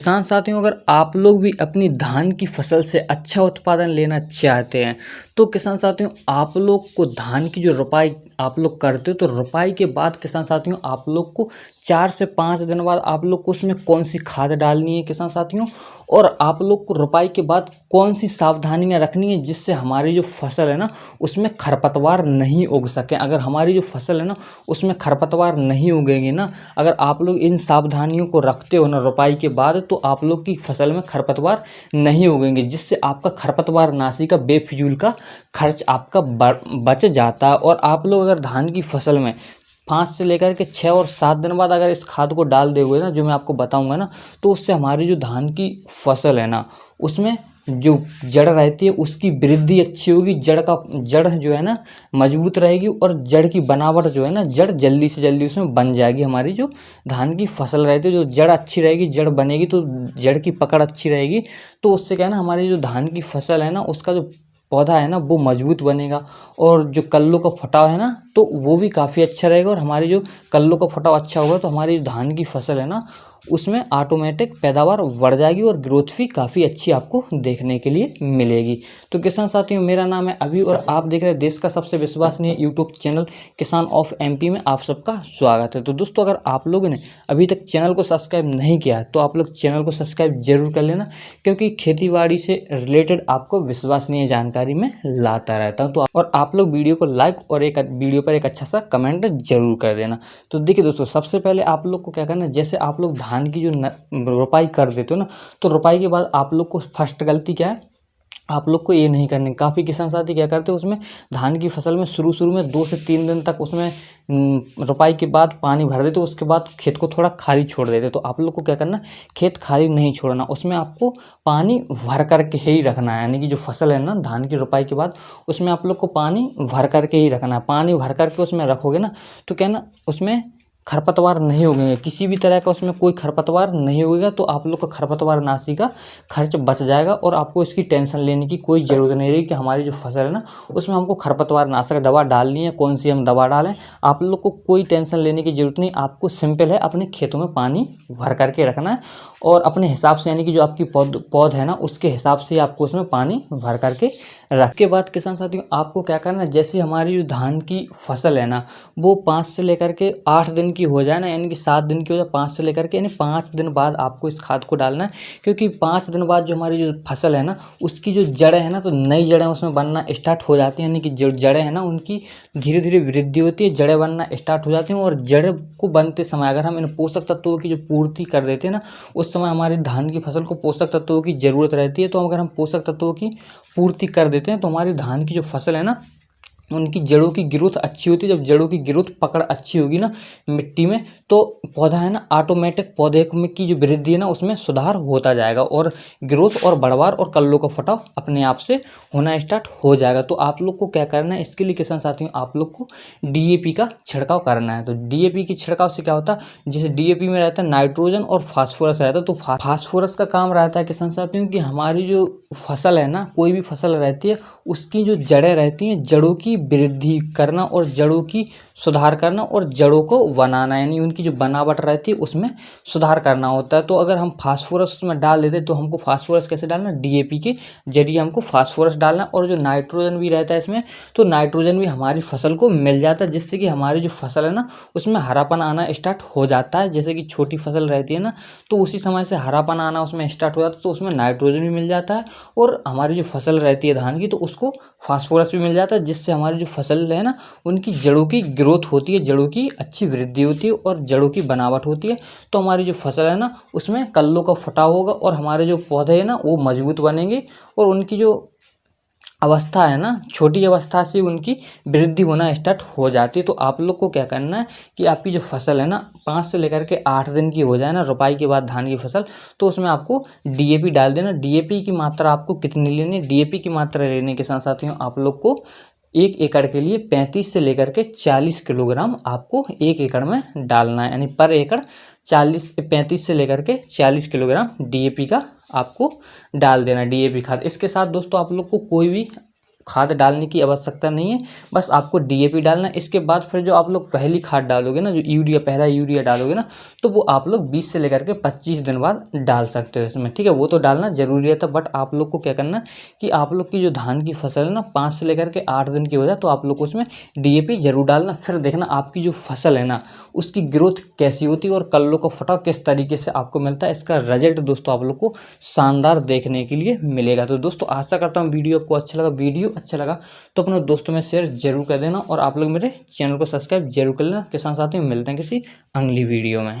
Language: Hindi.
किसान साथियों, अगर आप लोग भी अपनी धान की फसल से अच्छा उत्पादन लेना चाहते हैं तो किसान साथियों आप लोग को धान की जो रोपाई आप लोग करते हो तो रोपाई के बाद किसान साथियों आप लोग को 4 से 5 दिन बाद आप लोग को उसमें कौन सी खाद डालनी है किसान साथियों, और आप लोग को रोपाई के बाद कौन सी सावधानियां रखनी है जिससे हमारी जो फसल है ना उसमें खरपतवार नहीं उग सके। अगर हमारी जो फसल है ना उसमें खरपतवार नहीं उगेंगे ना, अगर आप लोग इन सावधानियों को रखते हो ना रोपाई के बाद, तो आप लोग की फसल में खरपतवार नहीं उगेंगे, जिससे आपका खरपतवार नाशी का बेफिजूल का खर्च आपका बच जाता है। और आप लोग अगर धान की फसल में 5 से लेकर के 6 और 7 दिन बाद अगर इस खाद को डाल दोगे ना, जो मैं आपको बताऊंगा ना, तो उससे हमारी जो धान की फसल है ना उसमें जो जड़ रहती है उसकी वृद्धि अच्छी होगी, जड़ जो है ना मजबूत रहेगी, और जड़ की बनावट जो है ना जड़ जल्दी से जल्दी उसमें बन जाएगी। हमारी जो धान की फसल रहती है, जो जड़ अच्छी रहेगी, जड़ बनेगी तो जड़ की पकड़ अच्छी रहेगी, तो उससे क्या है ना हमारी जो धान की फसल है ना उसका जो पौधा है ना वो मजबूत बनेगा, और जो कल्लों का फटाव है ना तो वो भी काफ़ी अच्छा रहेगा। और हमारी जो कल्लों का फटाव अच्छा होगा तो हमारी जो धान की फसल है ना उसमें ऑटोमेटिक पैदावार बढ़ जाएगी और ग्रोथ भी काफ़ी अच्छी आपको देखने के लिए मिलेगी। तो किसान साथियों, मेरा नाम है अभी और आप देख रहे हैं देश का सबसे विश्वसनीय यूट्यूब चैनल किसान ऑफ एमपी में आप सबका स्वागत है। तो दोस्तों, अगर आप लोगों ने अभी तक चैनल को सब्सक्राइब नहीं किया है तो आप लोग चैनल को सब्सक्राइब जरूर कर लेना, क्योंकि खेतीबाड़ी से रिलेटेड आपको विश्वसनीय जानकारी में लाता रहता हूँ। तो और आप लोग वीडियो को लाइक और एक वीडियो पर एक अच्छा सा कमेंट जरूर कर देना। तो देखिए दोस्तों, सबसे पहले आप लोग को क्या करना है, जैसे आप लोग धान की जो रोपाई कर देते हो ना, तो रोपाई के बाद आप लोग को फर्स्ट गलती क्या है, आप लोग को ये नहीं करनी। काफ़ी किसान साथी क्या करते हैं, उसमें धान की फसल में शुरू में 2 से 3 दिन तक उसमें रोपाई के बाद पानी भर देते, उसके बाद खेत को थोड़ा खाली छोड़ देते। तो आप लोग को क्या करना, खेत खाली नहीं छोड़ना, उसमें आपको पानी भर करके ही रखना है। यानी कि जो फसल है ना धान की रोपाई के बाद उसमें आप लोग को पानी भर करके ही रखना है। पानी भर करके उसमें रखोगे ना तो क्या ना उसमें खरपतवार नहीं उगेंगे, किसी भी तरह का उसमें कोई खरपतवार नहीं उगेगा, तो आप लोग का खरपतवार नाशी का खर्च बच जाएगा और आपको इसकी टेंशन लेने की कोई ज़रूरत नहीं रहेगी कि हमारी जो फसल है ना उसमें हमको खरपतवार नाशक दवा डालनी है, कौन सी हम दवा डालें। आप लोग को कोई टेंशन लेने की ज़रूरत नहीं, आपको सिंपल है अपने खेतों में पानी भर करके रखना है और अपने हिसाब से, यानी कि जो आपकी पौध है ना उसके हिसाब से आपको उसमें पानी भर करके रख के बाद किसान साथियों आपको क्या करना है, जैसे हमारी जो धान की फसल है ना वो 5 से लेकर के 8 दिन की हो जाए ना, यानी कि 7 दिन की हो जाए, 5 से लेकर के यानी 5 दिन बाद आपको इस खाद को डालना है। क्योंकि 5 दिन बाद जो हमारी जो फसल है ना उसकी जो जड़ें है ना तो नई जड़ें उसमें बनना स्टार्ट हो जाती हैं, यानी कि जो जड़ें हैं ना उनकी धीरे धीरे वृद्धि होती है, जड़ें बनना स्टार्ट हो जाती हैं। और जड़ को बनते समय अगर हम इन पोषक तत्वों की जो पूर्ति कर देते हैं ना, उस समय हमारी धान की फसल को पोषक तत्वों की ज़रूरत रहती है। तो अगर हम पोषक तत्वों की पूर्ति कर देते हैं तो हमारी धान की जो फसल है ना उनकी जड़ों की ग्रोथ अच्छी होती है। जब जड़ों की ग्रोथ पकड़ अच्छी होगी ना मिट्टी में, तो पौधा है ना ऑटोमेटिक पौधे में की जो वृद्धि है ना उसमें सुधार होता जाएगा और ग्रोथ और बढ़वार और कल्लों का फटाव अपने आप से होना स्टार्ट हो जाएगा। तो आप लोग को क्या करना है, इसके लिए किसान साथियों आप लोग को डीएपी का छिड़काव करना है। तो डीएपी के छिड़काव से क्या होता है, जैसे डीएपी में रहता है नाइट्रोजन और फास्फोरस रहता है, तो फास्फोरस का काम रहता है किसान साथियों कि हमारी जो फसल है ना, कोई भी फसल रहती है उसकी जो जड़ें रहती हैं, जड़ों की वृद्धि करना और जड़ों की सुधार करना और जड़ों को बनाना, यानी उनकी जो बनावट रहती है उसमें सुधार करना होता है। तो अगर हम फास्फोरस उसमें डाल देते तो हमको फास्फोरस कैसे डालना, डीएपी के जरिए हमको फास्फोरस डालना। और जो नाइट्रोजन भी रहता है इसमें, तो नाइट्रोजन भी हमारी फसल को मिल जाता है, जिससे कि हमारी जो फसल है ना उसमें हरापन आना स्टार्ट हो जाता है। जैसे कि छोटी फसल रहती है ना तो उसी समय से हरापन आना उसमें स्टार्ट हो जाता है, तो उसमें नाइट्रोजन भी मिल जाता है और हमारी जो फसल रहती है धान की तो उसको फास्फोरस भी मिल जाता है, जिससे हमारी जो फसल है ना उनकी जड़ों की ग्रोथ होती है, जड़ों की अच्छी वृद्धि होती है और जड़ों की बनावट होती है। तो हमारी जो फसल है ना उसमें कल्लों का फटाव होगा और हमारे जो पौधे हैं ना वो मजबूत बनेंगे और उनकी जो अवस्था है ना छोटी अवस्था से उनकी वृद्धि होना स्टार्ट हो जाती है। तो आप लोग को क्या करना है कि आपकी जो फसल है ना 5 से लेकर के 8 दिन की हो जाए ना रोपाई के बाद धान की फसल, तो उसमें आपको डीएपी डाल देना। डीएपी की मात्रा आपको कितनी लेनी है, डीएपी की मात्रा लेने के साथ साथियों आप लोग को 1 एकड़ के लिए 35 से लेकर के 40 किलोग्राम आपको 1 एकड़ में डालना है, यानी पर एकड़ 35 से लेकर के 40 किलोग्राम डीएपी का आपको डाल देना, डीएपी खाद। इसके साथ दोस्तों आप लोग को कोई भी खाद डालने की आवश्यकता नहीं है, बस आपको डीएपी डालना है। इसके बाद फिर जो आप लोग पहली खाद डालोगे ना, जो यूरिया, पहला यूरिया डालोगे ना, तो वो आप लोग 20 से लेकर के 25 दिन बाद डाल सकते हो इसमें, ठीक है। वो तो डालना जरूरी है, तो बट आप लोग को क्या करना है कि आप लोग की जो धान की फसल है ना 5 से लेकर के 8 दिन की हो जाए तो आप लोग को उसमें डीएपी जरूर डालना। फिर देखना आपकी जो फसल है ना उसकी ग्रोथ कैसी होती है और कल्लों का फटाव किस तरीके से आपको मिलता है, इसका रिजल्ट दोस्तों आप लोग को शानदार देखने के लिए मिलेगा। तो दोस्तों आशा करता हूँ वीडियो आपको अच्छा लगा। वीडियो अच्छा लगा तो अपने दोस्तों में शेयर जरूर कर देना और आप लोग मेरे चैनल को सब्सक्राइब जरूर कर लेना। किसान साथी मिलते हैं किसी अगली वीडियो में।